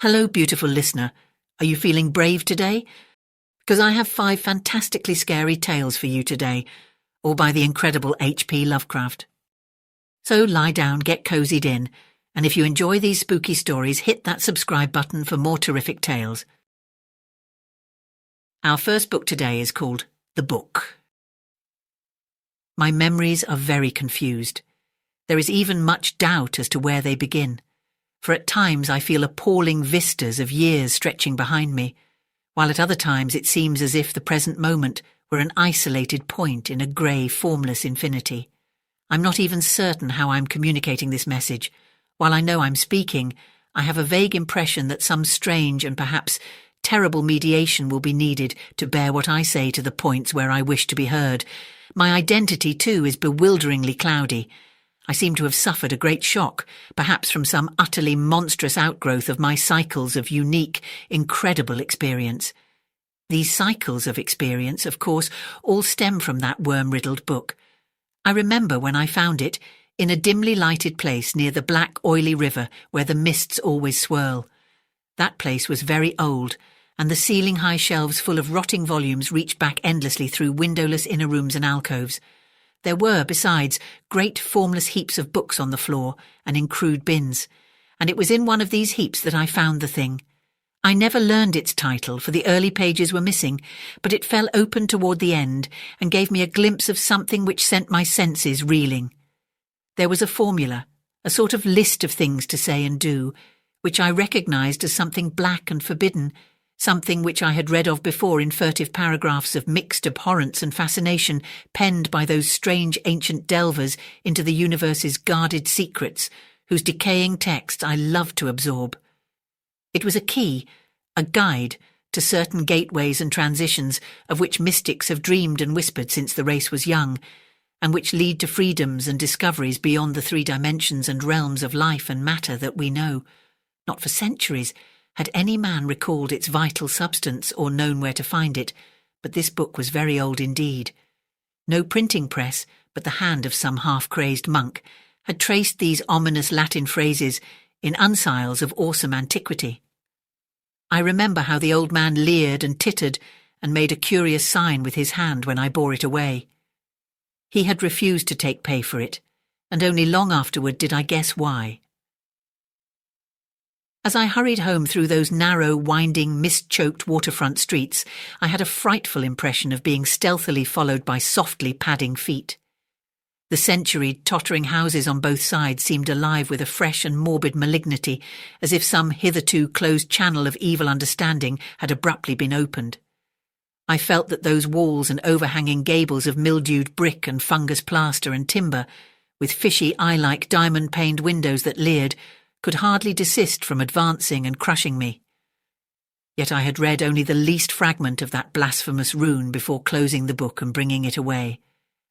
Hello, beautiful listener. Are you feeling brave today? Because I have 5 fantastically scary tales for you today, all by the incredible H.P. Lovecraft. So lie down, get cozied in, and if you enjoy these spooky stories, hit that subscribe button for more terrific tales. Our first book today is called The Book. My memories are very confused. There is even much doubt as to where they begin. For at times I feel appalling vistas of years stretching behind me, while at other times it seems as if the present moment were an isolated point in a grey, formless infinity. I'm not even certain how I'm communicating this message. While I know I'm speaking, I have a vague impression that some strange and perhaps terrible mediation will be needed to bear what I say to the points where I wish to be heard. My identity, too, is bewilderingly cloudy. I seem to have suffered a great shock, perhaps from some utterly monstrous outgrowth of my cycles of unique, incredible experience. These cycles of experience, of course, all stem from that worm-riddled book. I remember when I found it, in a dimly lighted place near the black, oily river where the mists always swirl. That place was very old, and the ceiling-high shelves full of rotting volumes reached back endlessly through windowless inner rooms and alcoves. There were, besides, great formless heaps of books on the floor and in crude bins, and it was in one of these heaps that I found the thing. I never learned its title, for the early pages were missing, but it fell open toward the end and gave me a glimpse of something which sent my senses reeling. There was a formula, a sort of list of things to say and do, which I recognized as something black and forbidden, something which I had read of before in furtive paragraphs of mixed abhorrence and fascination penned by those strange ancient delvers into the universe's guarded secrets, whose decaying text I loved to absorb. It was a key, a guide to certain gateways and transitions of which mystics have dreamed and whispered since the race was young, and which lead to freedoms and discoveries beyond the 3 dimensions and realms of life and matter that we know. Not for centuries had any man recalled its vital substance or known where to find it, but this book was very old indeed. No printing press, but the hand of some half-crazed monk, had traced these ominous Latin phrases in uncials of awesome antiquity. I remember how the old man leered and tittered and made a curious sign with his hand when I bore it away. He had refused to take pay for it, and only long afterward did I guess why. As I hurried home through those narrow, winding, mist-choked waterfront streets, I had a frightful impression of being stealthily followed by softly padding feet. The centuried, tottering houses on both sides seemed alive with a fresh and morbid malignity, as if some hitherto closed channel of evil understanding had abruptly been opened. I felt that those walls and overhanging gables of mildewed brick and fungus plaster and timber, with fishy eye-like diamond-paned windows that leered, could hardly desist from advancing and crushing me. Yet I had read only the least fragment of that blasphemous rune before closing the book and bringing it away.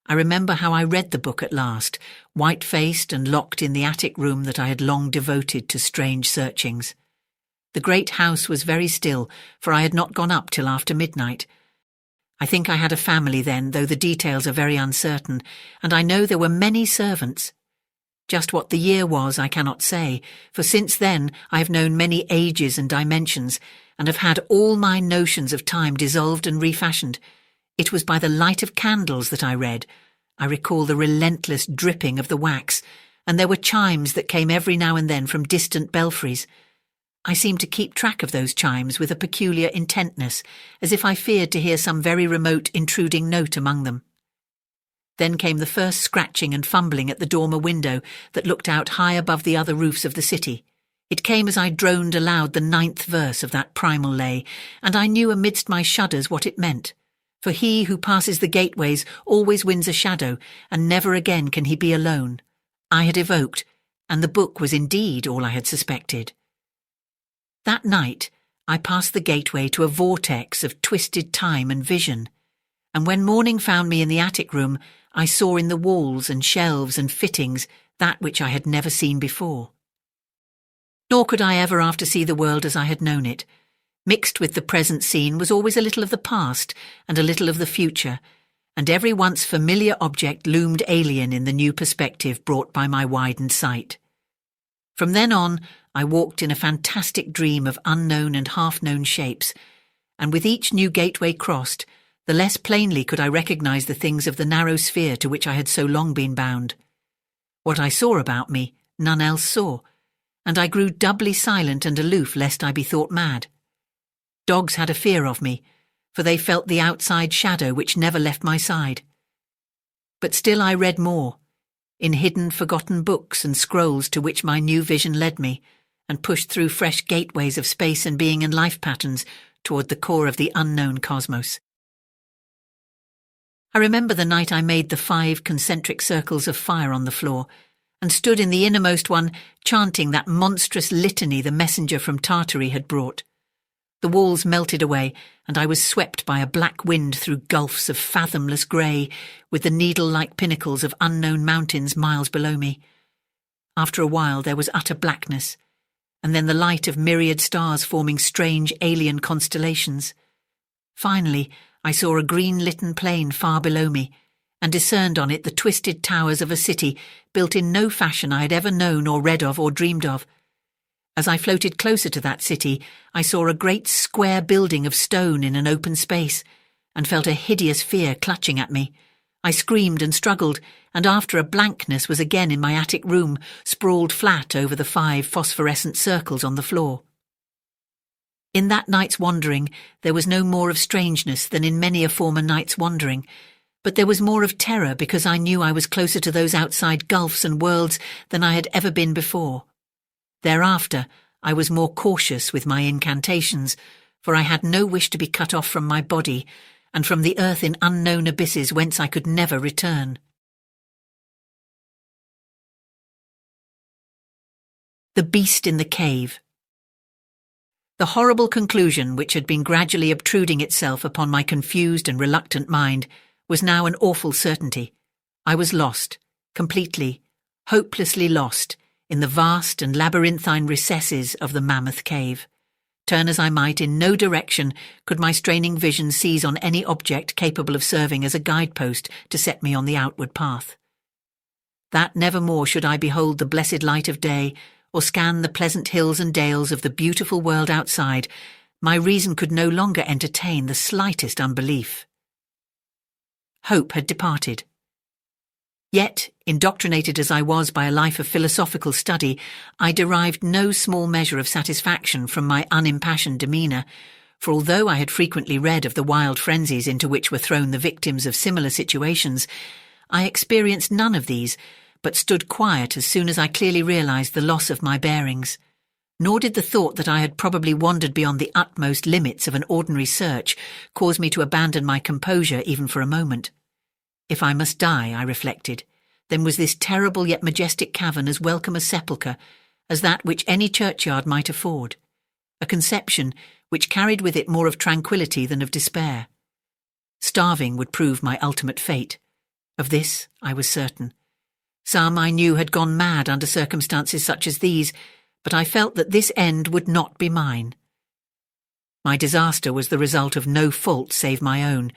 I remember how I read the book at last, white-faced and locked in the attic room that I had long devoted to strange searchings. The great house was very still, for I had not gone up till after midnight. I think I had a family then, though the details are very uncertain, and I know there were many servants. Just what the year was I cannot say, for since then I have known many ages and dimensions, and have had all my notions of time dissolved and refashioned. It was by the light of candles that I read. I recall the relentless dripping of the wax, and there were chimes that came every now and then from distant belfries. I seemed to keep track of those chimes with a peculiar intentness, as if I feared to hear some very remote intruding note among them. Then came the first scratching and fumbling at the dormer window that looked out high above the other roofs of the city. It came as I droned aloud the 9th verse of that primal lay, and I knew amidst my shudders what it meant. For he who passes the gateways always wins a shadow, and never again can he be alone. I had evoked, and the book was indeed all I had suspected. That night I passed the gateway to a vortex of twisted time and vision, and when morning found me in the attic room, I saw in the walls and shelves and fittings that which I had never seen before. Nor could I ever after see the world as I had known it. Mixed with the present scene was always a little of the past and a little of the future, and every once familiar object loomed alien in the new perspective brought by my widened sight. From then on, I walked in a fantastic dream of unknown and half-known shapes, and with each new gateway crossed, the less plainly could I recognize the things of the narrow sphere to which I had so long been bound. What I saw about me, none else saw, and I grew doubly silent and aloof lest I be thought mad. Dogs had a fear of me, for they felt the outside shadow which never left my side. But still I read more, in hidden, forgotten books and scrolls to which my new vision led me, and pushed through fresh gateways of space and being and life patterns toward the core of the unknown cosmos. I remember the night I made the 5 concentric circles of fire on the floor, and stood in the innermost one chanting that monstrous litany the messenger from Tartary had brought. The walls melted away, and I was swept by a black wind through gulfs of fathomless grey, with the needle-like pinnacles of unknown mountains miles below me. After a while there was utter blackness, and then the light of myriad stars forming strange alien constellations. Finally, I saw a green-litten plain far below me, and discerned on it the twisted towers of a city built in no fashion I had ever known or read of or dreamed of. As I floated closer to that city, I saw a great square building of stone in an open space, and felt a hideous fear clutching at me. I screamed and struggled, and after a blankness was again in my attic room, sprawled flat over the 5 phosphorescent circles on the floor. In that night's wandering, there was no more of strangeness than in many a former night's wandering, but there was more of terror because I knew I was closer to those outside gulfs and worlds than I had ever been before. Thereafter, I was more cautious with my incantations, for I had no wish to be cut off from my body, and from the earth in unknown abysses whence I could never return. The Beast in the Cave. The horrible conclusion which had been gradually obtruding itself upon my confused and reluctant mind was now an awful certainty. I was lost, completely, hopelessly lost, in the vast and labyrinthine recesses of the mammoth cave. Turn as I might, in no direction could my straining vision seize on any object capable of serving as a guidepost to set me on the outward path. That never more should I behold the blessed light of day, or scan the pleasant hills and dales of the beautiful world outside, my reason could no longer entertain the slightest unbelief. Hope had departed. Yet, indoctrinated as I was by a life of philosophical study, I derived no small measure of satisfaction from my unimpassioned demeanour, for although I had frequently read of the wild frenzies into which were thrown the victims of similar situations, I experienced none of these, but stood quiet as soon as I clearly realised the loss of my bearings. Nor did the thought that I had probably wandered beyond the utmost limits of an ordinary search cause me to abandon my composure even for a moment. If I must die, I reflected, then was this terrible yet majestic cavern as welcome a sepulchre as that which any churchyard might afford, a conception which carried with it more of tranquillity than of despair. Starving would prove my ultimate fate. Of this I was certain. Some I knew had gone mad under circumstances such as these, but I felt that this end would not be mine. My disaster was the result of no fault save my own,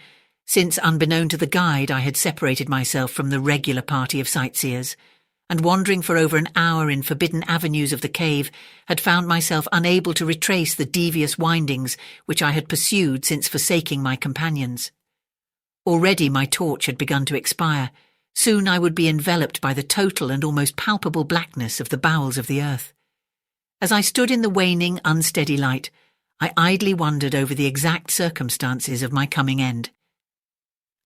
since, unbeknown to the guide, I had separated myself from the regular party of sightseers, and wandering for over an hour in forbidden avenues of the cave, had found myself unable to retrace the devious windings which I had pursued since forsaking my companions. Already my torch had begun to expire. Soon I would be enveloped by the total and almost palpable blackness of the bowels of the earth. As I stood in the waning, unsteady light, I idly wondered over the exact circumstances of my coming end.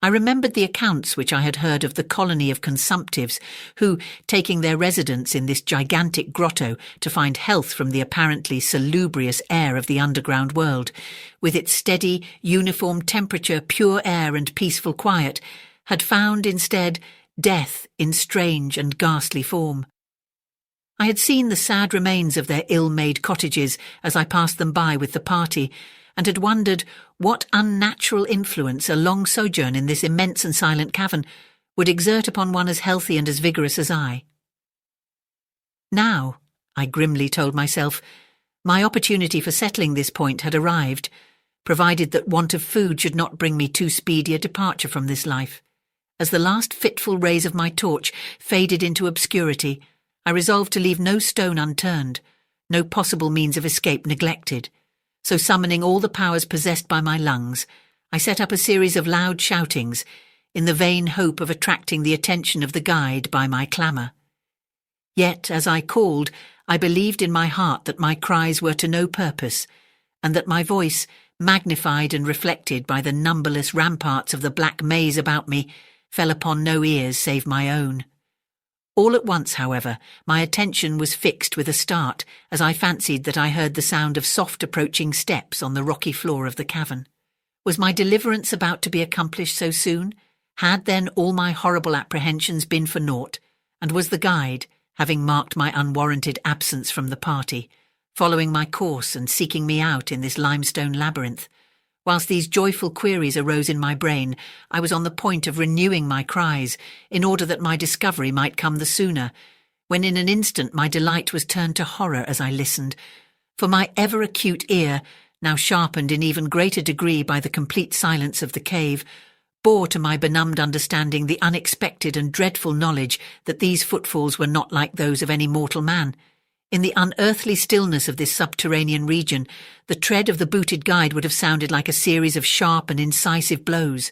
I remembered the accounts which I had heard of the colony of consumptives who, taking their residence in this gigantic grotto to find health from the apparently salubrious air of the underground world, with its steady, uniform temperature, pure air and peaceful quiet, had found instead death in strange and ghastly form. I had seen the sad remains of their ill-made cottages as I passed them by with the party, and had wondered what unnatural influence a long sojourn in this immense and silent cavern would exert upon one as healthy and as vigorous as I. Now, I grimly told myself, my opportunity for settling this point had arrived, provided that want of food should not bring me too speedy a departure from this life. As the last fitful rays of my torch faded into obscurity, I resolved to leave no stone unturned, no possible means of escape neglected. So summoning all the powers possessed by my lungs, I set up a series of loud shoutings, in the vain hope of attracting the attention of the guide by my clamour. Yet, as I called, I believed in my heart that my cries were to no purpose, and that my voice, magnified and reflected by the numberless ramparts of the black maze about me, fell upon no ears save my own. All at once, however, my attention was fixed with a start, as I fancied that I heard the sound of soft approaching steps on the rocky floor of the cavern. Was my deliverance about to be accomplished so soon? Had then all my horrible apprehensions been for naught, and was the guide, having marked my unwarranted absence from the party, following my course and seeking me out in this limestone labyrinth? Whilst these joyful queries arose in my brain, I was on the point of renewing my cries, in order that my discovery might come the sooner, when in an instant my delight was turned to horror as I listened, for my ever-acute ear, now sharpened in even greater degree by the complete silence of the cave, bore to my benumbed understanding the unexpected and dreadful knowledge that these footfalls were not like those of any mortal man. In the unearthly stillness of this subterranean region, the tread of the booted guide would have sounded like a series of sharp and incisive blows.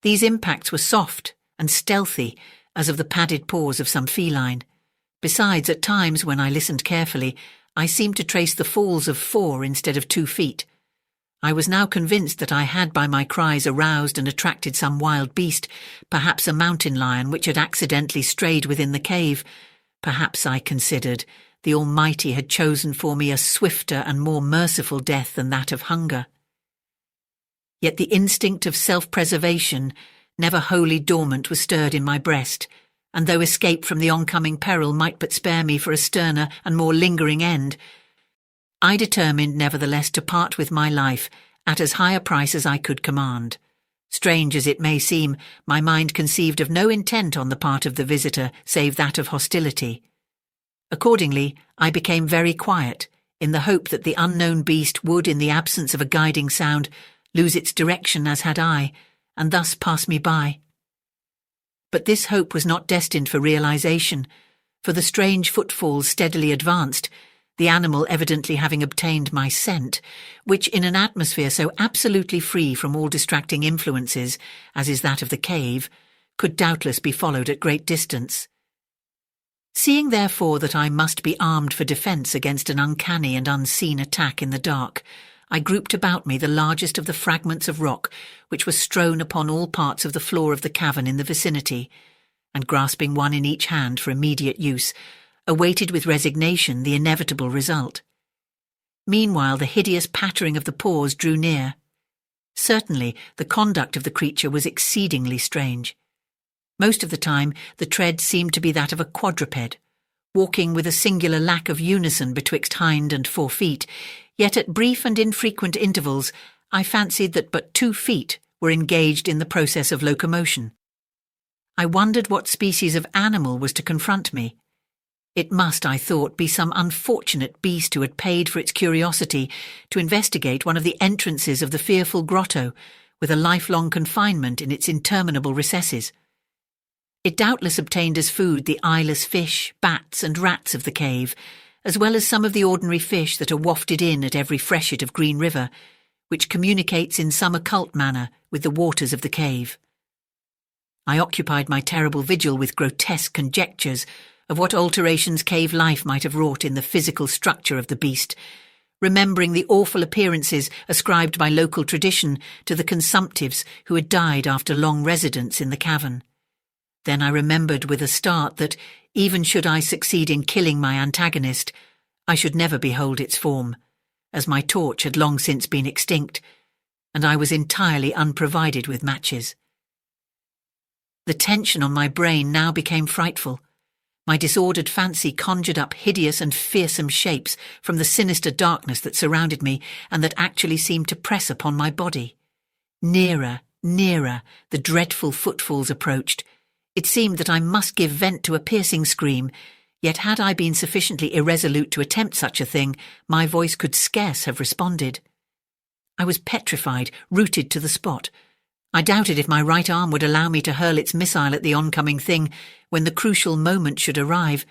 These impacts were soft and stealthy, as of the padded paws of some feline. Besides, at times, when I listened carefully, I seemed to trace the falls of 4 instead of 2 feet. I was now convinced that I had by my cries aroused and attracted some wild beast, perhaps a mountain lion which had accidentally strayed within the cave. Perhaps, I considered, the Almighty had chosen for me a swifter and more merciful death than that of hunger. Yet the instinct of self-preservation, never wholly dormant, was stirred in my breast, and though escape from the oncoming peril might but spare me for a sterner and more lingering end, I determined nevertheless to part with my life at as high a price as I could command. Strange as it may seem, my mind conceived of no intent on the part of the visitor save that of hostility. Accordingly, I became very quiet, in the hope that the unknown beast would, in the absence of a guiding sound, lose its direction as had I, and thus pass me by. But this hope was not destined for realization, for the strange footfalls steadily advanced, the animal evidently having obtained my scent, which in an atmosphere so absolutely free from all distracting influences, as is that of the cave, could doubtless be followed at great distance. Seeing therefore that I must be armed for defence against an uncanny and unseen attack in the dark, I grouped about me the largest of the fragments of rock which were strewn upon all parts of the floor of the cavern in the vicinity, and grasping one in each hand for immediate use, awaited with resignation the inevitable result. Meanwhile the hideous pattering of the paws drew near. Certainly the conduct of the creature was exceedingly strange. Most of the time the tread seemed to be that of a quadruped, walking with a singular lack of unison betwixt hind and 4 feet, yet at brief and infrequent intervals I fancied that but 2 feet were engaged in the process of locomotion. I wondered what species of animal was to confront me. It must, I thought, be some unfortunate beast who had paid for its curiosity to investigate one of the entrances of the fearful grotto, with a lifelong confinement in its interminable recesses. It doubtless obtained as food the eyeless fish, bats and rats of the cave, as well as some of the ordinary fish that are wafted in at every freshet of Green River, which communicates in some occult manner with the waters of the cave. I occupied my terrible vigil with grotesque conjectures of what alterations cave life might have wrought in the physical structure of the beast, remembering the awful appearances ascribed by local tradition to the consumptives who had died after long residence in the cavern. Then I remembered with a start that, even should I succeed in killing my antagonist, I should never behold its form, as my torch had long since been extinct, and I was entirely unprovided with matches. The tension on my brain now became frightful. My disordered fancy conjured up hideous and fearsome shapes from the sinister darkness that surrounded me and that actually seemed to press upon my body. Nearer, nearer, the dreadful footfalls approached. It seemed that I must give vent to a piercing scream, yet had I been sufficiently irresolute to attempt such a thing, my voice could scarce have responded. I was petrified, rooted to the spot. I doubted if my right arm would allow me to hurl its missile at the oncoming thing when the crucial moment should arrive.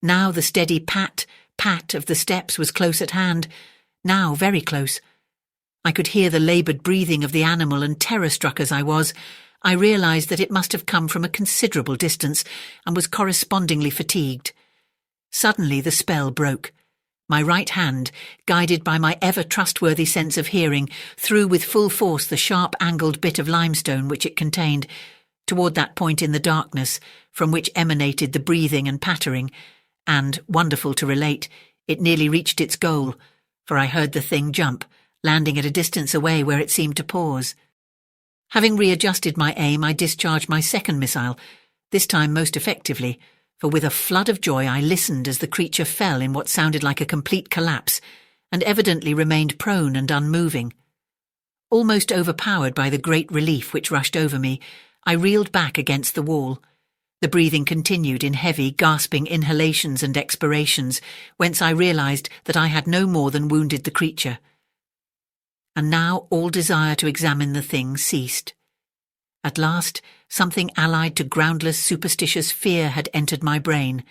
Now the steady pat, pat of the steps was close at hand, now very close. I could hear the laboured breathing of the animal, and terror-struck as I was, I realised that it must have come from a considerable distance and was correspondingly fatigued. Suddenly the spell broke. My right hand, guided by my ever-trustworthy sense of hearing, threw with full force the sharp-angled bit of limestone which it contained, toward that point in the darkness from which emanated the breathing and pattering, and, wonderful to relate, it nearly reached its goal, for I heard the thing jump, landing at a distance away where it seemed to pause. Having readjusted my aim, I discharged my second missile, this time most effectively, for with a flood of joy I listened as the creature fell in what sounded like a complete collapse, and evidently remained prone and unmoving. Almost overpowered by the great relief which rushed over me, I reeled back against the wall. The breathing continued in heavy, gasping inhalations and expirations, whence I realised that I had no more than wounded the creature. And now all desire to examine the thing ceased. At last, something allied to groundless, superstitious fear had entered my brain,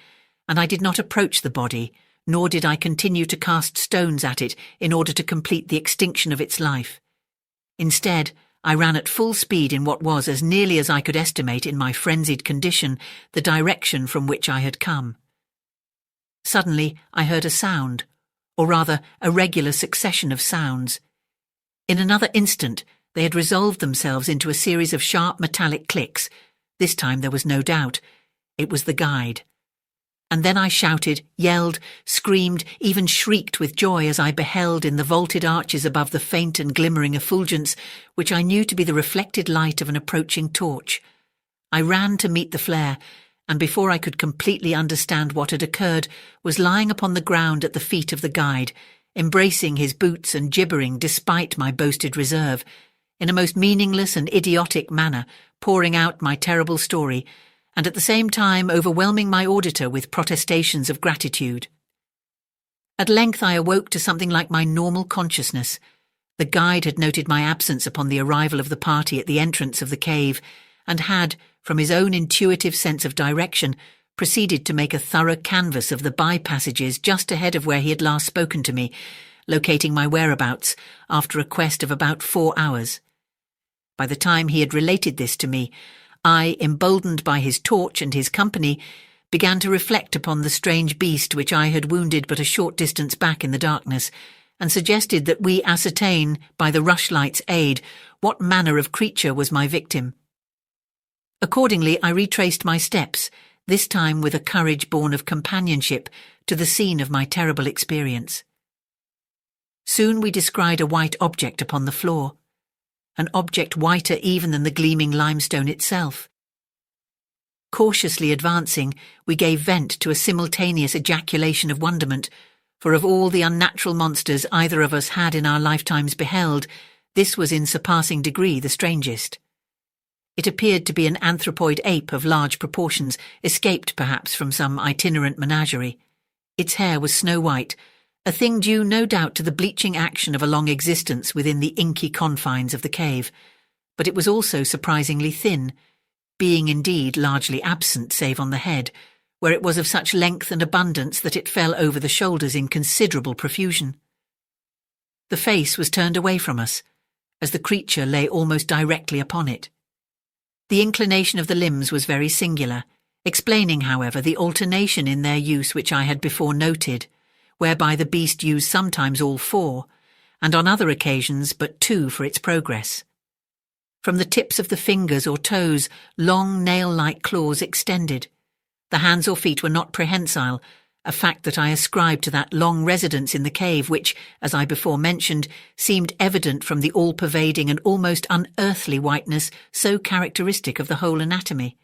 and I did not approach the body, nor did I continue to cast stones at it in order to complete the extinction of its life. Instead, I ran at full speed in what was, as nearly as I could estimate in my frenzied condition, the direction from which I had come. Suddenly, I heard a sound, or rather a regular succession of sounds. In another instant, they had resolved themselves into a series of sharp metallic clicks. This time there was no doubt. It was the guide. And then I shouted, yelled, screamed, even shrieked with joy as I beheld in the vaulted arches above the faint and glimmering effulgence, which I knew to be the reflected light of an approaching torch. I ran to meet the flare, and before I could completely understand what had occurred, was lying upon the ground at the feet of the guide, embracing his boots and gibbering despite my boasted reserve, in a most meaningless and idiotic manner, pouring out my terrible story, and at the same time overwhelming my auditor with protestations of gratitude. At length I awoke to something like my normal consciousness. The guide had noted my absence upon the arrival of the party at the entrance of the cave, and had, from his own intuitive sense of direction, proceeded to make a thorough canvass of the by-passages just ahead of where he had last spoken to me, locating my whereabouts after a quest of about 4 hours. By the time he had related this to me, I, emboldened by his torch and his company, began to reflect upon the strange beast which I had wounded but a short distance back in the darkness, and suggested that we ascertain, by the rushlight's aid, what manner of creature was my victim. Accordingly, I retraced my steps, this time with a courage born of companionship, to the scene of my terrible experience. Soon we descried a white object upon the floor, an object whiter even than the gleaming limestone itself. Cautiously advancing, we gave vent to a simultaneous ejaculation of wonderment, for of all the unnatural monsters either of us had in our lifetimes beheld, this was in surpassing degree the strangest. It appeared to be an anthropoid ape of large proportions, escaped perhaps from some itinerant menagerie. Its hair was snow-white, a thing due no doubt to the bleaching action of a long existence within the inky confines of the cave, but it was also surprisingly thin, being indeed largely absent save on the head, where it was of such length and abundance that it fell over the shoulders in considerable profusion. The face was turned away from us, as the creature lay almost directly upon it. The inclination of the limbs was very singular, explaining, however, the alternation in their use which I had before noted, whereby the beast used sometimes all 4, and on other occasions but 2 for its progress. From the tips of the fingers or toes, long nail-like claws extended. The hands or feet were not prehensile, a fact that I ascribed to that long residence in the cave which, as I before mentioned, seemed evident from the all-pervading and almost unearthly whiteness so characteristic of the whole anatomy.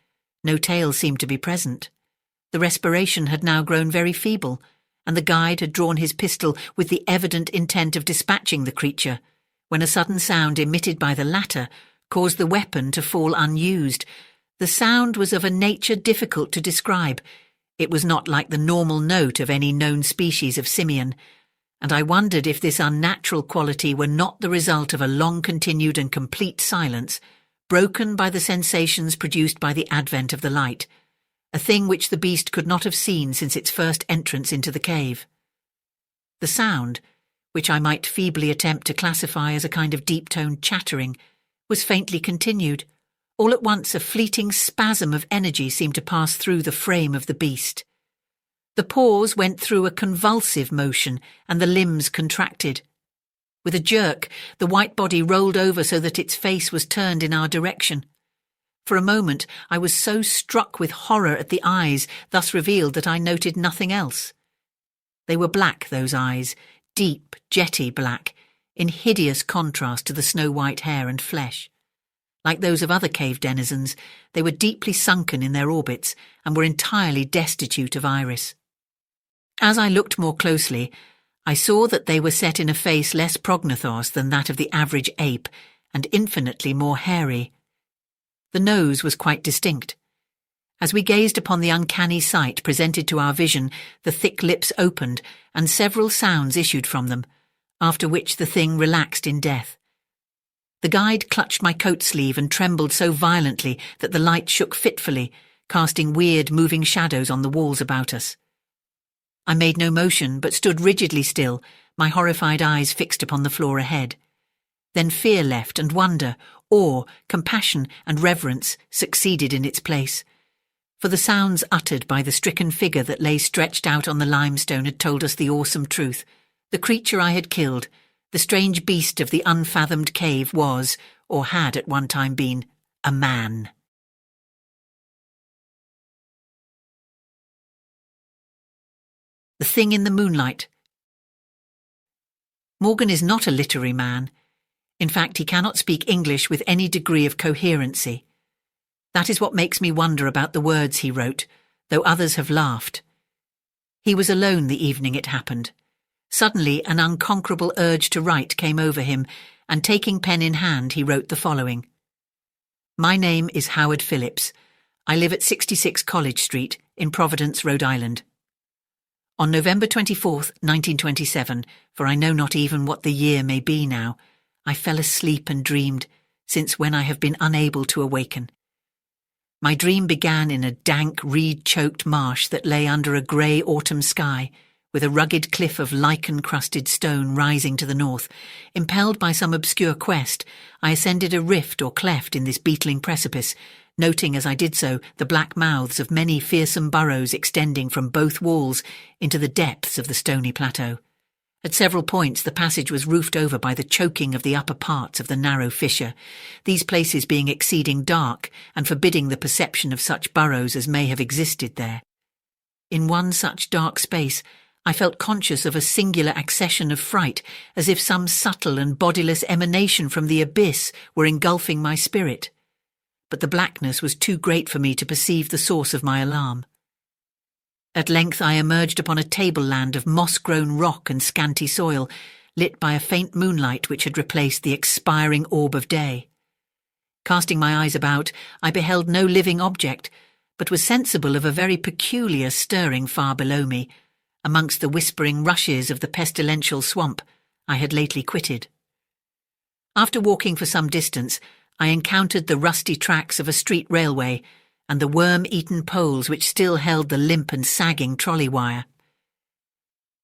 No tail seemed to be present. The respiration had now grown very feeble, and the guide had drawn his pistol with the evident intent of dispatching the creature, when a sudden sound emitted by the latter caused the weapon to fall unused. The sound was of a nature difficult to describe. It was not like the normal note of any known species of simian, and I wondered if this unnatural quality were not the result of a long-continued and complete silence, broken by the sensations produced by the advent of the light, a thing which the beast could not have seen since its first entrance into the cave. The sound, which I might feebly attempt to classify as a kind of deep-toned chattering, was faintly continued. All at once a fleeting spasm of energy seemed to pass through the frame of the beast. The paws went through a convulsive motion, and the limbs contracted. With a jerk, the white body rolled over so that its face was turned in our direction. For a moment, I was so struck with horror at the eyes thus revealed that I noted nothing else. They were black, those eyes, deep, jetty black, in hideous contrast to the snow-white hair and flesh. Like those of other cave denizens, they were deeply sunken in their orbits and were entirely destitute of iris. As I looked more closely, I saw that they were set in a face less prognathos than that of the average ape, and infinitely more hairy. The nose was quite distinct. As we gazed upon the uncanny sight presented to our vision, the thick lips opened, and several sounds issued from them, after which the thing relaxed in death. The guide clutched my coat sleeve and trembled so violently that the light shook fitfully, casting weird, moving shadows on the walls about us. I made no motion, but stood rigidly still, my horrified eyes fixed upon the floor ahead. Then fear left, and wonder, awe, compassion, and reverence succeeded in its place. For the sounds uttered by the stricken figure that lay stretched out on the limestone had told us the awesome truth. The creature I had killed, the strange beast of the unfathomed cave, was, or had at one time been, a man. The Thing in the Moonlight. Morgan is not a literary man. In fact, he cannot speak English with any degree of coherency. That is what makes me wonder about the words he wrote, though others have laughed. He was alone the evening it happened. Suddenly, an unconquerable urge to write came over him, and taking pen in hand, he wrote the following. My name is Howard Phillips. I live at 66 College Street in Providence, Rhode Island. On November 24th, 1927, for I know not even what the year may be now, I fell asleep and dreamed, since when I have been unable to awaken. My dream began in a dank, reed-choked marsh that lay under a grey autumn sky, with a rugged cliff of lichen-crusted stone rising to the north. Impelled by some obscure quest, I ascended a rift or cleft in this beetling precipice, noting as I did so the black mouths of many fearsome burrows extending from both walls into the depths of the stony plateau. At several points the passage was roofed over by the choking of the upper parts of the narrow fissure, these places being exceeding dark and forbidding the perception of such burrows as may have existed there. In one such dark space I felt conscious of a singular accession of fright, as if some subtle and bodiless emanation from the abyss were engulfing my spirit. But the blackness was too great for me to perceive the source of my alarm. At length I emerged upon a tableland of moss-grown rock and scanty soil, lit by a faint moonlight which had replaced the expiring orb of day. Casting my eyes about, I beheld no living object, but was sensible of a very peculiar stirring far below me, amongst the whispering rushes of the pestilential swamp I had lately quitted. After walking for some distance, I encountered the rusty tracks of a street railway and the worm-eaten poles which still held the limp and sagging trolley wire.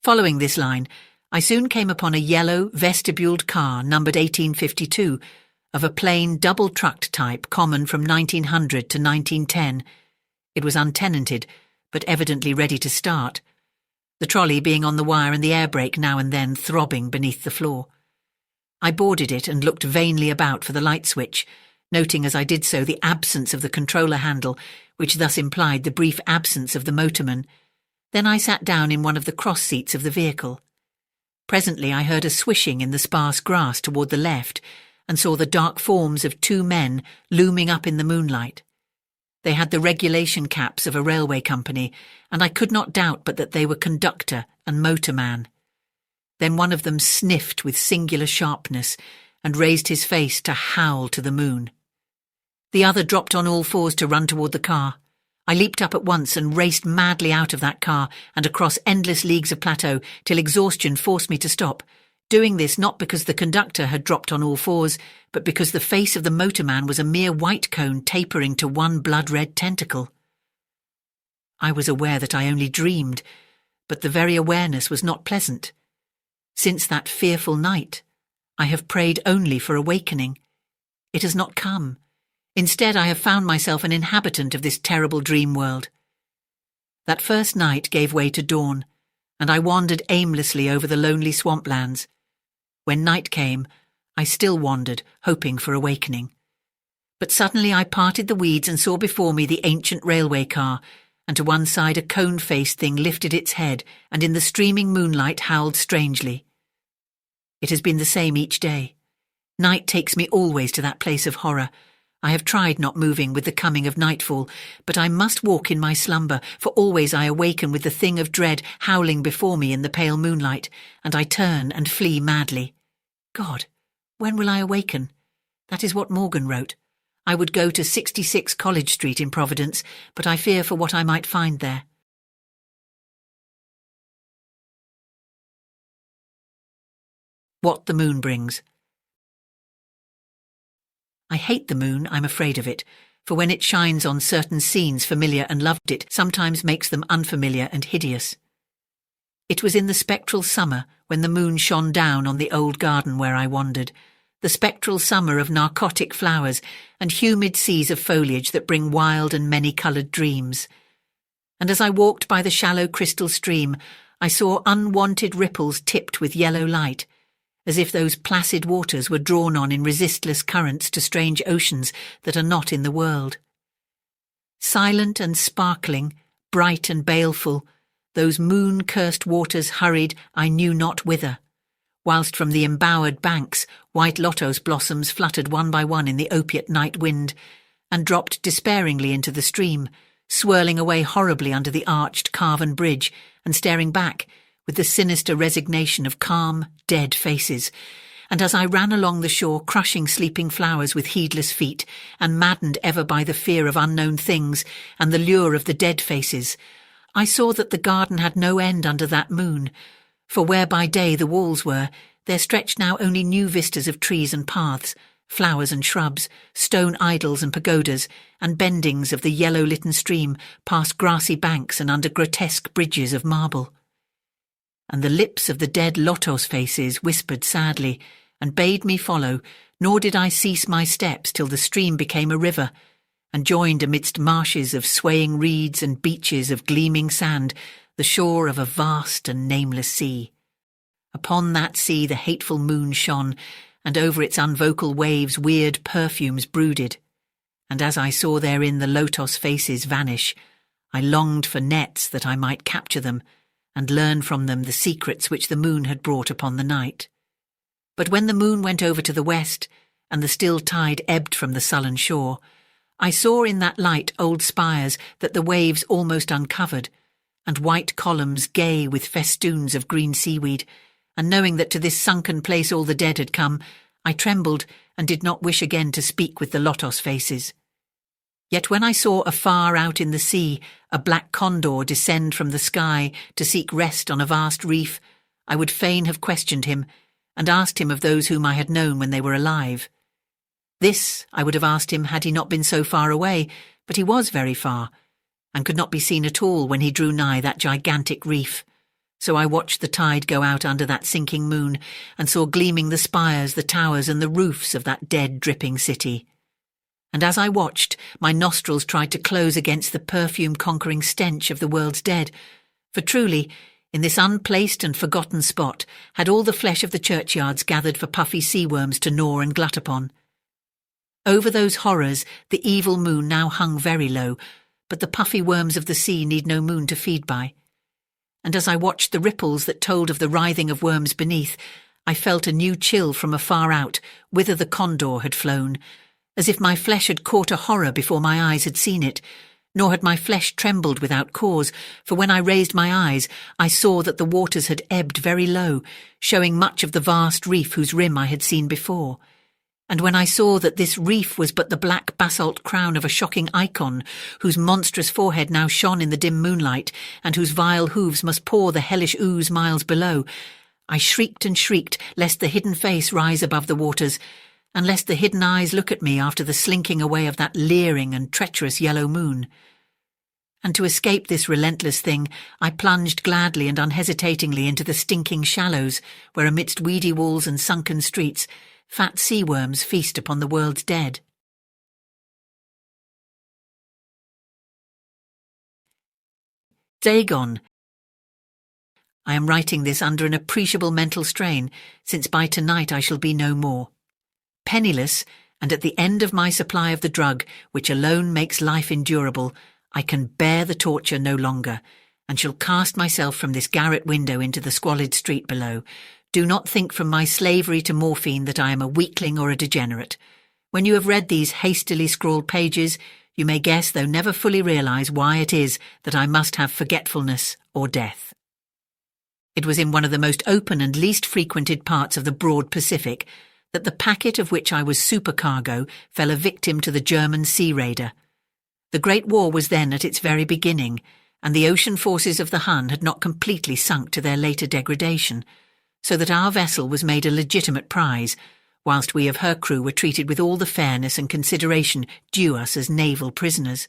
Following this line, I soon came upon a yellow, vestibuled car numbered 1852, of a plain double-trucked type common from 1900 to 1910. It was untenanted, but evidently ready to start, the trolley being on the wire and the air brake now and then throbbing beneath the floor. I boarded it and looked vainly about for the light switch, noting as I did so the absence of the controller handle, which thus implied the brief absence of the motorman. Then I sat down in one of the cross seats of the vehicle. Presently I heard a swishing in the sparse grass toward the left, and saw the dark forms of two men looming up in the moonlight. They had the regulation caps of a railway company, and I could not doubt but that they were conductor and motorman. Then one of them sniffed with singular sharpness, and raised his face to howl to the moon. The other dropped on all fours to run toward the car. I leaped up at once and raced madly out of that car and across endless leagues of plateau till exhaustion forced me to stop, doing this not because the conductor had dropped on all fours, but because the face of the motorman was a mere white cone tapering to one blood-red tentacle. I was aware that I only dreamed, but the very awareness was not pleasant. Since that fearful night, I have prayed only for awakening. It has not come. Instead, I have found myself an inhabitant of this terrible dream world. That first night gave way to dawn, and I wandered aimlessly over the lonely swamplands. When night came, I still wandered, hoping for awakening. But suddenly I parted the weeds and saw before me the ancient railway car, and to one side a cone-faced thing lifted its head and in the streaming moonlight howled strangely. It has been the same each day. Night takes me always to that place of horror. I have tried not moving with the coming of nightfall, but I must walk in my slumber, for always I awaken with the thing of dread howling before me in the pale moonlight, and I turn and flee madly. God, when will I awaken? That is what Morgan wrote. I would go to 66 College Street in Providence, but I fear for what I might find there. What the Moon Brings. I hate the moon, I'm afraid of it, for when it shines on certain scenes familiar and loved it sometimes makes them unfamiliar and hideous. It was in the spectral summer when the moon shone down on the old garden where I wandered, the spectral summer of narcotic flowers and humid seas of foliage that bring wild and many-coloured dreams. And as I walked by the shallow crystal stream, I saw unwanted ripples tipped with yellow light, as if those placid waters were drawn on in resistless currents to strange oceans that are not in the world. Silent and sparkling, bright and baleful, those moon-cursed waters hurried I knew not whither, whilst from the embowered banks white lotos blossoms fluttered one by one in the opiate night wind, and dropped despairingly into the stream, swirling away horribly under the arched carven bridge, and staring back with the sinister resignation of calm, dead faces. And as I ran along the shore, crushing sleeping flowers with heedless feet, and maddened ever by the fear of unknown things and the lure of the dead faces, I saw that the garden had no end under that moon, for where by day the walls were, there stretched now only new vistas of trees and paths, flowers and shrubs, stone idols and pagodas, and bendings of the yellow-litten stream past grassy banks and under grotesque bridges of marble. And the lips of the dead lotos faces whispered sadly, and bade me follow, nor did I cease my steps till the stream became a river, and joined amidst marshes of swaying reeds and beaches of gleaming sand, the shore of a vast and nameless sea. Upon that sea the hateful moon shone, and over its unvocal waves weird perfumes brooded. And as I saw therein the lotos faces vanish, I longed for nets that I might capture them, and learn from them the secrets which the moon had brought upon the night. But when the moon went over to the west, and the still tide ebbed from the sullen shore, I saw in that light old spires that the waves almost uncovered, and white columns gay with festoons of green seaweed, and knowing that to this sunken place all the dead had come, I trembled and did not wish again to speak with the lotos faces. Yet when I saw afar out in the sea a black condor descend from the sky to seek rest on a vast reef, I would fain have questioned him, and asked him of those whom I had known when they were alive. This I would have asked him had he not been so far away, but he was very far, and could not be seen at all when he drew nigh that gigantic reef. So I watched the tide go out under that sinking moon, and saw gleaming the spires, the towers, and the roofs of that dead, dripping city. And as I watched, my nostrils tried to close against the perfume-conquering stench of the world's dead, for truly, in this unplaced and forgotten spot, had all the flesh of the churchyards gathered for puffy sea worms to gnaw and glut upon. Over those horrors the evil moon now hung very low, but the puffy worms of the sea need no moon to feed by. And as I watched the ripples that told of the writhing of worms beneath, I felt a new chill from afar out, whither the condor had flown, as if my flesh had caught a horror before my eyes had seen it, nor had my flesh trembled without cause, for when I raised my eyes, I saw that the waters had ebbed very low, showing much of the vast reef whose rim I had seen before. And when I saw that this reef was but the black basalt crown of a shocking icon, whose monstrous forehead now shone in the dim moonlight, and whose vile hooves must pour the hellish ooze miles below, I shrieked and shrieked, lest the hidden face rise above the waters, and lest the hidden eyes look at me after the slinking away of that leering and treacherous yellow moon. And to escape this relentless thing, I plunged gladly and unhesitatingly into the stinking shallows, where amidst weedy walls and sunken streets, fat sea worms feast upon the world's dead. Dagon. I am writing this under an appreciable mental strain, since by tonight I shall be no more. Penniless, and at the end of my supply of the drug, which alone makes life endurable, I can bear the torture no longer, and shall cast myself from this garret window into the squalid street below. Do not think from my slavery to morphine that I am a weakling or a degenerate. When you have read these hastily scrawled pages, you may guess, though never fully realize, why it is that I must have forgetfulness or death. It was in one of the most open and least frequented parts of the broad Pacific that the packet of which I was supercargo fell a victim to the German sea raider. The Great War was then at its very beginning, and the ocean forces of the Hun had not completely sunk to their later degradation, so that our vessel was made a legitimate prize, whilst we of her crew were treated with all the fairness and consideration due us as naval prisoners.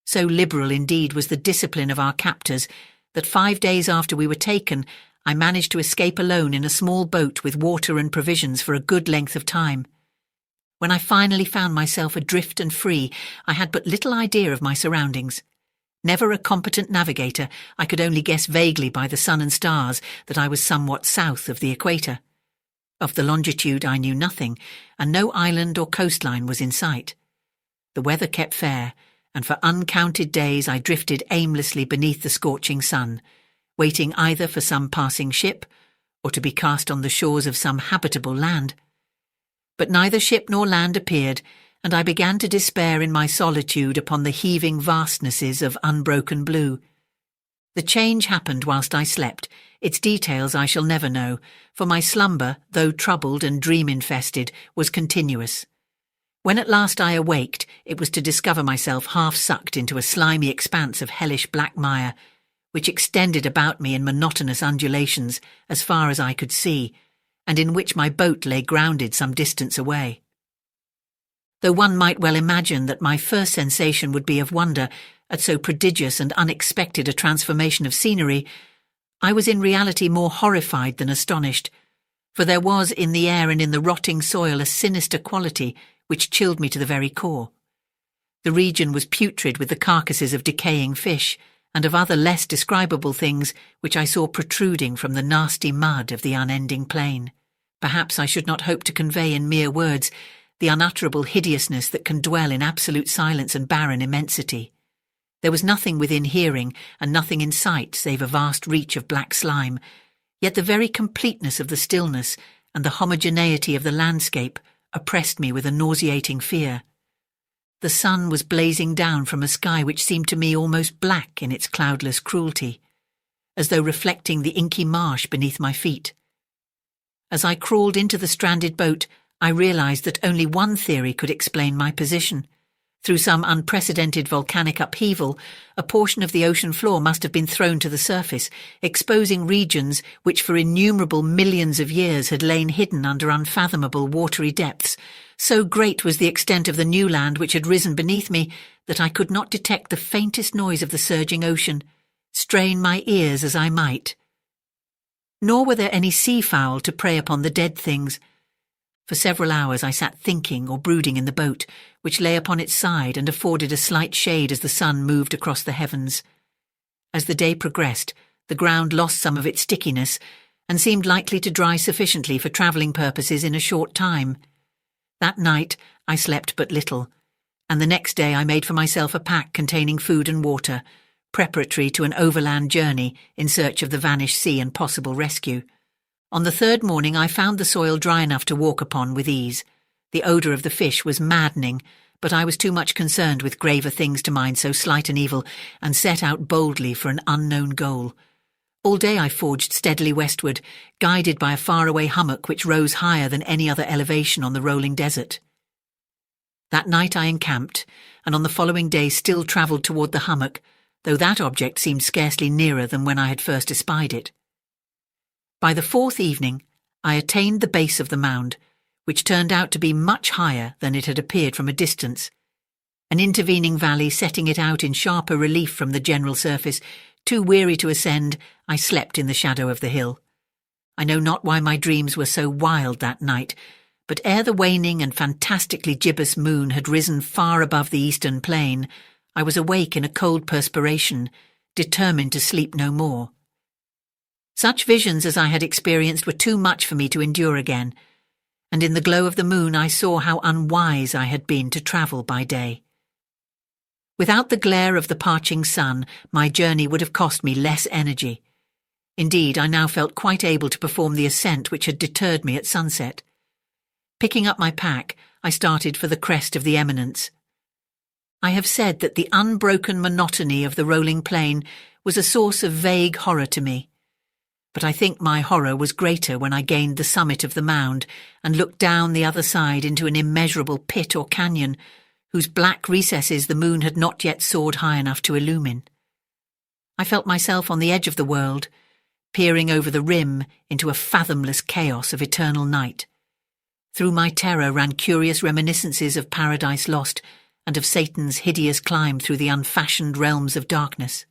So liberal indeed was the discipline of our captors that 5 days after we were taken, I managed to escape alone in a small boat with water and provisions for a good length of time. When I finally found myself adrift and free, I had but little idea of my surroundings. Never a competent navigator, I could only guess vaguely by the sun and stars that I was somewhat south of the equator. Of the longitude I knew nothing, and no island or coastline was in sight. The weather kept fair, and for uncounted days I drifted aimlessly beneath the scorching sun, waiting either for some passing ship or to be cast on the shores of some habitable land. But neither ship nor land appeared, and I began to despair in my solitude upon the heaving vastnesses of unbroken blue. The change happened whilst I slept. Its details I shall never know, for my slumber, though troubled and dream-infested, was continuous. When at last I awaked, it was to discover myself half-sucked into a slimy expanse of hellish black mire, which extended about me in monotonous undulations as far as I could see, and in which my boat lay grounded some distance away. Though one might well imagine that my first sensation would be of wonder at so prodigious and unexpected a transformation of scenery, I was in reality more horrified than astonished, for there was in the air and in the rotting soil a sinister quality which chilled me to the very core. The region was putrid with the carcasses of decaying fish, and of other less describable things which I saw protruding from the nasty mud of the unending plain. Perhaps I should not hope to convey in mere words the unutterable hideousness that can dwell in absolute silence and barren immensity. There was nothing within hearing and nothing in sight save a vast reach of black slime, yet the very completeness of the stillness and the homogeneity of the landscape oppressed me with a nauseating fear. The sun was blazing down from a sky which seemed to me almost black in its cloudless cruelty, as though reflecting the inky marsh beneath my feet. As I crawled into the stranded boat, I realized that only one theory could explain my position. Through some unprecedented volcanic upheaval, a portion of the ocean floor must have been thrown to the surface, exposing regions which for innumerable millions of years had lain hidden under unfathomable watery depths. So great was the extent of the new land which had risen beneath me that I could not detect the faintest noise of the surging ocean, strain my ears as I might. Nor were there any seafowl to prey upon the dead things. For several hours I sat thinking or brooding in the boat, which lay upon its side and afforded a slight shade as the sun moved across the heavens. As the day progressed, the ground lost some of its stickiness and seemed likely to dry sufficiently for travelling purposes in a short time. That night I slept but little, and the next day I made for myself a pack containing food and water, preparatory to an overland journey in search of the vanished sea and possible rescue. On the third morning I found the soil dry enough to walk upon with ease. The odour of the fish was maddening, but I was too much concerned with graver things to mind so slight an evil, and set out boldly for an unknown goal. All day I forged steadily westward, guided by a faraway hummock which rose higher than any other elevation on the rolling desert. That night I encamped, and on the following day still travelled toward the hummock, though that object seemed scarcely nearer than when I had first espied it. By the fourth evening, I attained the base of the mound, which turned out to be much higher than it had appeared from a distance. an intervening valley setting it out in sharper relief from the general surface. Too weary to ascend, I slept in the shadow of the hill. I know not why my dreams were so wild that night, but ere the waning and fantastically gibbous moon had risen far above the eastern plain, I was awake in a cold perspiration, determined to sleep no more. Such visions as I had experienced were too much for me to endure again, and in the glow of the moon I saw how unwise I had been to travel by day. Without the glare of the parching sun, my journey would have cost me less energy. Indeed, I now felt quite able to perform the ascent which had deterred me at sunset. Picking up my pack, I started for the crest of the eminence. I have said that the unbroken monotony of the rolling plain was a source of vague horror to me, but I think my horror was greater when I gained the summit of the mound and looked down the other side into an immeasurable pit or canyon, whose black recesses the moon had not yet soared high enough to illumine. I felt myself on the edge of the world, peering over the rim into a fathomless chaos of eternal night. Through my terror ran curious reminiscences of Paradise Lost and of Satan's hideous climb through the unfashioned realms of darkness.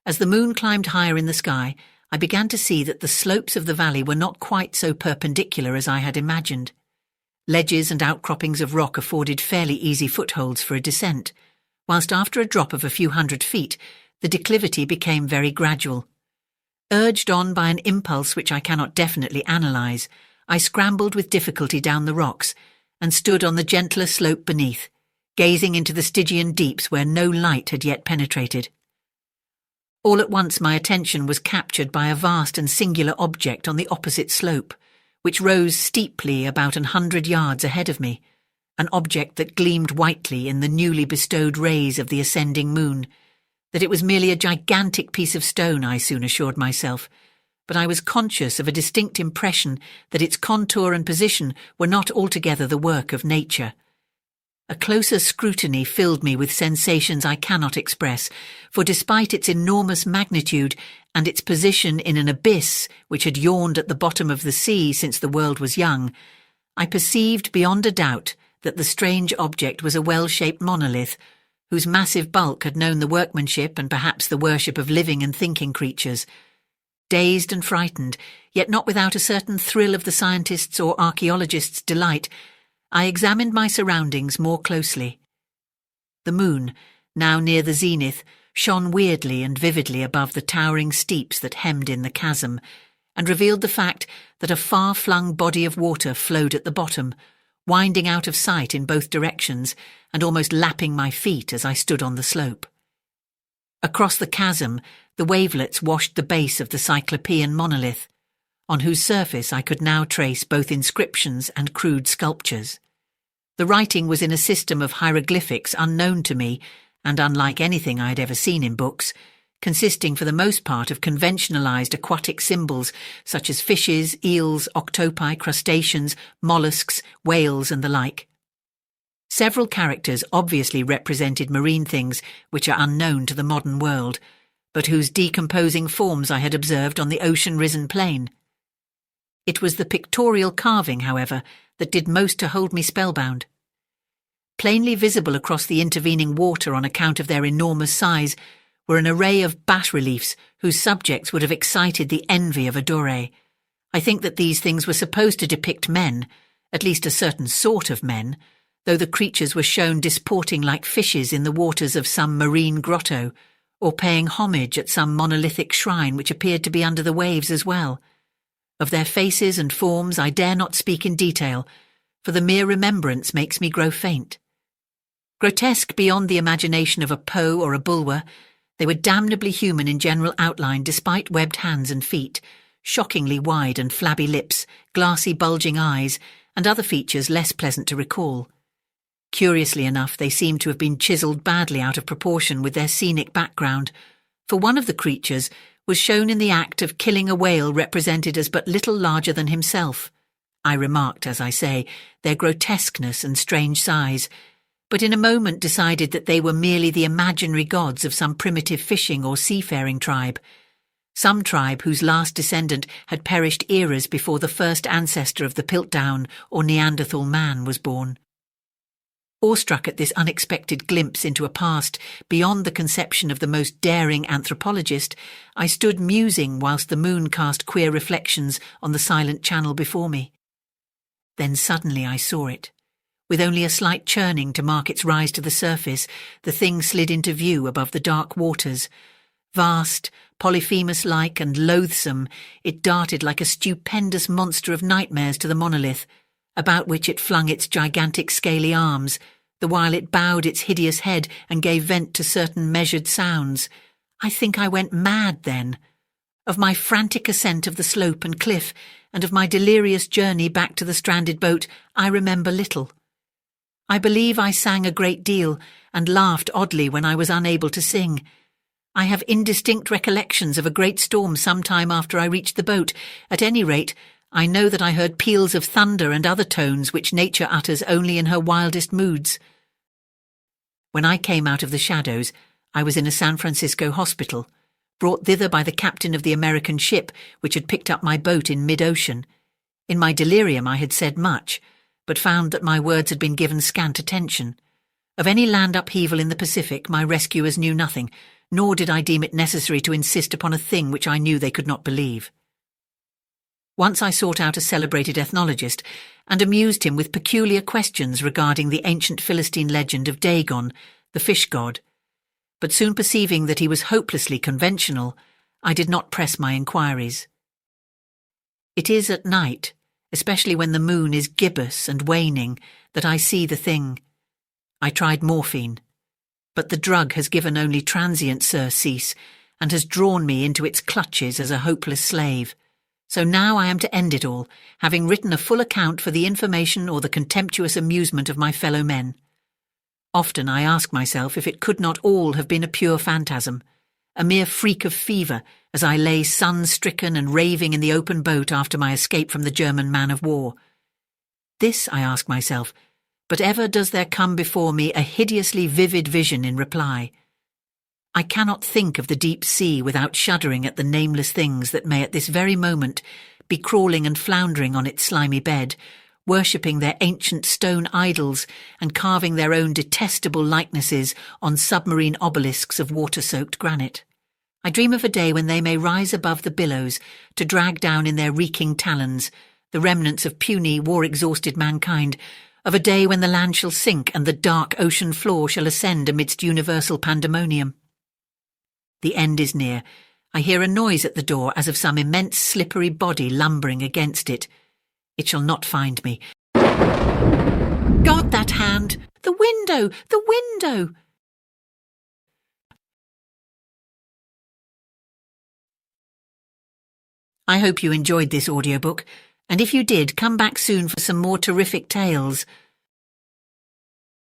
As the moon climbed higher in the sky, I began to see that the slopes of the valley were not quite so perpendicular as I had imagined. Ledges and outcroppings of rock afforded fairly easy footholds for a descent, whilst after a drop of a few hundred feet, the declivity became very gradual. Urged on by an impulse which I cannot definitely analyse, I scrambled with difficulty down the rocks and stood on the gentler slope beneath, gazing into the Stygian deeps where no light had yet penetrated. All at once my attention was captured by a vast and singular object on the opposite slope, which rose steeply about 100 yards ahead of me, an object that gleamed whitely in the newly bestowed rays of the ascending moon. That it was merely a gigantic piece of stone, I soon assured myself, but I was conscious of a distinct impression that its contour and position were not altogether the work of nature. A closer scrutiny filled me with sensations I cannot express, for despite its enormous magnitude and its position in an abyss which had yawned at the bottom of the sea since the world was young, I perceived beyond a doubt that the strange object was a well-shaped monolith, whose massive bulk had known the workmanship and perhaps the worship of living and thinking creatures. Dazed and frightened, yet not without a certain thrill of the scientist's or archaeologist's delight, I examined my surroundings more closely. The moon, now near the zenith, shone weirdly and vividly above the towering steeps that hemmed in the chasm, and revealed the fact that a far-flung body of water flowed at the bottom, winding out of sight in both directions and almost lapping my feet as I stood on the slope. Across the chasm, the wavelets washed the base of the Cyclopean monolith, on whose surface I could now trace both inscriptions and crude sculptures. The writing was in a system of hieroglyphics unknown to me and unlike anything I had ever seen in books, consisting for the most part of conventionalized aquatic symbols such as fishes, eels, octopi, crustaceans, mollusks, whales and the like. Several characters obviously represented marine things which are unknown to the modern world, but whose decomposing forms I had observed on the ocean-risen plain. It was the pictorial carving, however, that did most to hold me spellbound. Plainly visible across the intervening water on account of their enormous size were an array of bas-reliefs whose subjects would have excited the envy of a Doré. I think that these things were supposed to depict men, at least a certain sort of men, though the creatures were shown disporting like fishes in the waters of some marine grotto, or paying homage at some monolithic shrine which appeared to be under the waves as well. Of their faces and forms I dare not speak in detail, for the mere remembrance makes me grow faint. Grotesque beyond the imagination of a Poe or a Bulwer, they were damnably human in general outline despite webbed hands and feet, shockingly wide and flabby lips, glassy bulging eyes, and other features less pleasant to recall. Curiously enough, they seemed to have been chiselled badly out of proportion with their scenic background, for one of the creatures was shown in the act of killing a whale represented as but little larger than himself. I remarked, as I say, their grotesqueness and strange size, but in a moment decided that they were merely the imaginary gods of some primitive fishing or seafaring tribe, some tribe whose last descendant had perished eras before the first ancestor of the Piltdown or Neanderthal man was born. Awestruck at this unexpected glimpse into a past beyond the conception of the most daring anthropologist, I stood musing whilst the moon cast queer reflections on the silent channel before me. Then suddenly I saw it. With only a slight churning to mark its rise to the surface, the thing slid into view above the dark waters. Vast, Polyphemus-like and loathsome, it darted like a stupendous monster of nightmares to the monolith, about which it flung its gigantic scaly arms, the while it bowed its hideous head and gave vent to certain measured sounds. I think I went mad then. Of my frantic ascent of the slope and cliff, and of my delirious journey back to the stranded boat, I remember little. I believe I sang a great deal and laughed oddly when I was unable to sing. I have indistinct recollections of a great storm some time after I reached the boat. At any rate, I know that I heard peals of thunder and other tones which nature utters only in her wildest moods. When I came out of the shadows, I was in a San Francisco hospital, brought thither by the captain of the American ship which had picked up my boat in mid-ocean. In my delirium I had said much, but found that my words had been given scant attention. Of any land upheaval in the Pacific my rescuers knew nothing, nor did I deem it necessary to insist upon a thing which I knew they could not believe. Once I sought out a celebrated ethnologist and amused him with peculiar questions regarding the ancient Philistine legend of Dagon, the fish god. But soon perceiving that he was hopelessly conventional, I did not press my inquiries. It is at night, especially when the moon is gibbous and waning, that I see the thing. I tried morphine, but the drug has given only transient surcease and has drawn me into its clutches as a hopeless slave. So now I am to end it all, having written a full account for the information or the contemptuous amusement of my fellow men. Often I ask myself if it could not all have been a pure phantasm, a mere freak of fever, as I lay sun-stricken and raving in the open boat after my escape from the German man-of-war. This I ask myself, but ever does there come before me a hideously vivid vision in reply. I cannot think of the deep sea without shuddering at the nameless things that may at this very moment be crawling and floundering on its slimy bed, worshipping their ancient stone idols and carving their own detestable likenesses on submarine obelisks of water-soaked granite. I dream of a day when they may rise above the billows to drag down in their reeking talons the remnants of puny, war-exhausted mankind, of a day when the land shall sink and the dark ocean floor shall ascend amidst universal pandemonium. The end is near. I hear a noise at the door as of some immense slippery body lumbering against it. It shall not find me. God, that hand! The window! The window! I hope you enjoyed this audiobook, and if you did, come back soon for some more terrific tales.